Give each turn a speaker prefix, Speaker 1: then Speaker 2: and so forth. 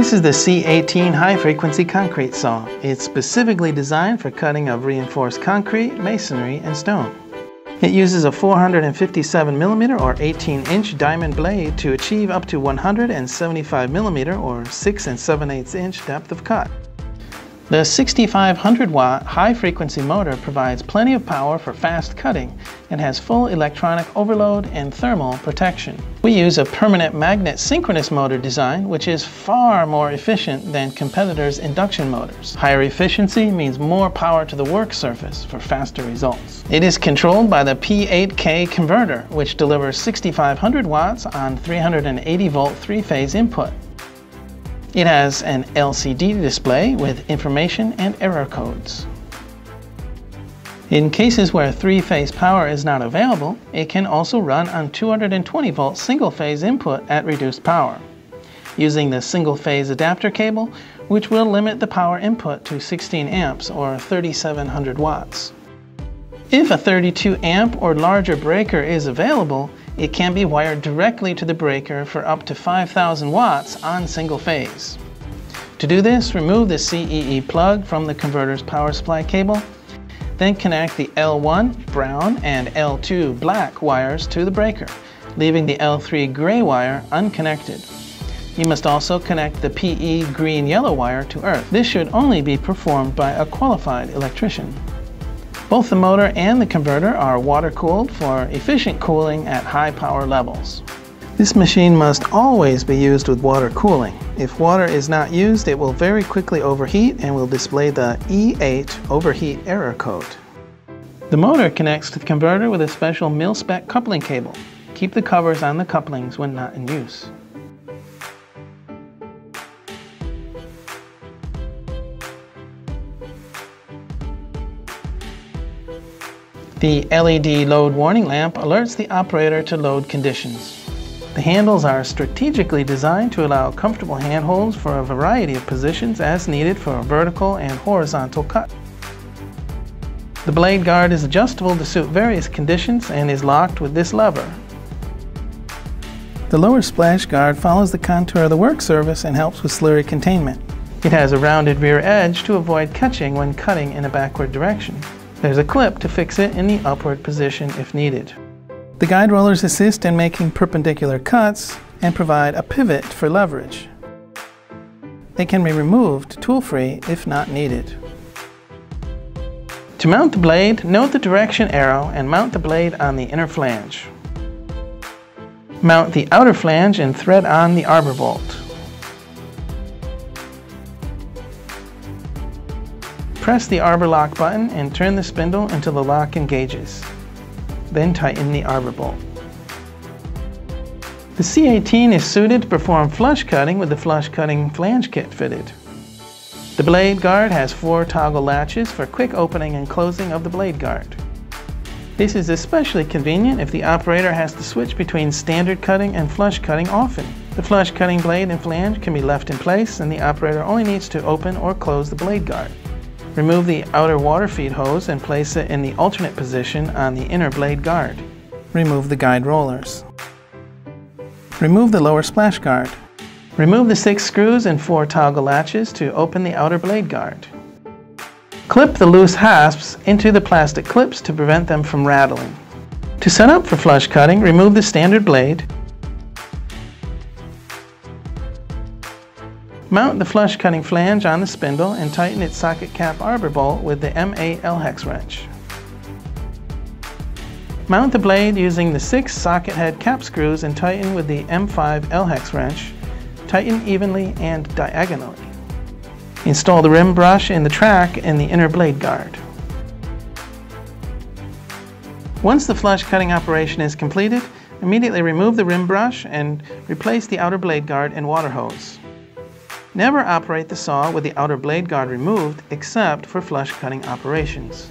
Speaker 1: This is the C18 high-frequency concrete saw. It's specifically designed for cutting of reinforced concrete, masonry, and stone. It uses a 457mm or 18-inch diamond blade to achieve up to 175mm or 6 7/8 inch depth of cut. The 6500-watt high-frequency motor provides plenty of power for fast cutting and has full electronic overload and thermal protection. We use a permanent magnet synchronous motor design, which is far more efficient than competitors' induction motors. Higher efficiency means more power to the work surface for faster results. It is controlled by the P8K converter, which delivers 6500 watts on 380-volt three-phase input. It has an LCD display with information and error codes. In cases where three-phase power is not available, it can also run on 220-volt single-phase input at reduced power, using the single-phase adapter cable, which will limit the power input to 16 amps or 3700 watts. If a 32 amp or larger breaker is available, it can be wired directly to the breaker for up to 5,000 watts on single phase. To do this, remove the CEE plug from the converter's power supply cable, then connect the L1 brown and L2 black wires to the breaker, leaving the L3 gray wire unconnected. You must also connect the PE green-yellow wire to earth. This should only be performed by a qualified electrician. Both the motor and the converter are water-cooled for efficient cooling at high power levels. This machine must always be used with water cooling. If water is not used, it will very quickly overheat and will display the E8 overheat error code. The motor connects to the converter with a special mil-spec coupling cable. Keep the covers on the couplings when not in use. The LED load warning lamp alerts the operator to load conditions. The handles are strategically designed to allow comfortable handholds for a variety of positions as needed for a vertical and horizontal cut. The blade guard is adjustable to suit various conditions and is locked with this lever. The lower splash guard follows the contour of the work surface and helps with slurry containment. It has a rounded rear edge to avoid catching when cutting in a backward direction. There's a clip to fix it in the upward position if needed. The guide rollers assist in making perpendicular cuts and provide a pivot for leverage. They can be removed tool-free if not needed. To mount the blade, note the direction arrow and mount the blade on the inner flange. Mount the outer flange and thread on the arbor bolt. Press the arbor lock button and turn the spindle until the lock engages. Then tighten the arbor bolt. The C18 is suited to perform flush cutting with the flush cutting flange kit fitted. The blade guard has 4 toggle latches for quick opening and closing of the blade guard. This is especially convenient if the operator has to switch between standard cutting and flush cutting often. The flush cutting blade and flange can be left in place and the operator only needs to open or close the blade guard. Remove the outer water feed hose and place it in the alternate position on the inner blade guard. Remove the guide rollers. Remove the lower splash guard. Remove the 6 screws and 4 toggle latches to open the outer blade guard. Clip the loose hasps into the plastic clips to prevent them from rattling. To set up for flush cutting, remove the standard blade. Mount the flush cutting flange on the spindle and tighten its socket cap arbor bolt with the M8 L-hex wrench. Mount the blade using the 6 socket head cap screws and tighten with the M5 L-hex wrench. Tighten evenly and diagonally. Install the rim brush in the track in the inner blade guard. Once the flush cutting operation is completed, immediately remove the rim brush and replace the outer blade guard and water hose. Never operate the saw with the outer blade guard removed except for flush cutting operations.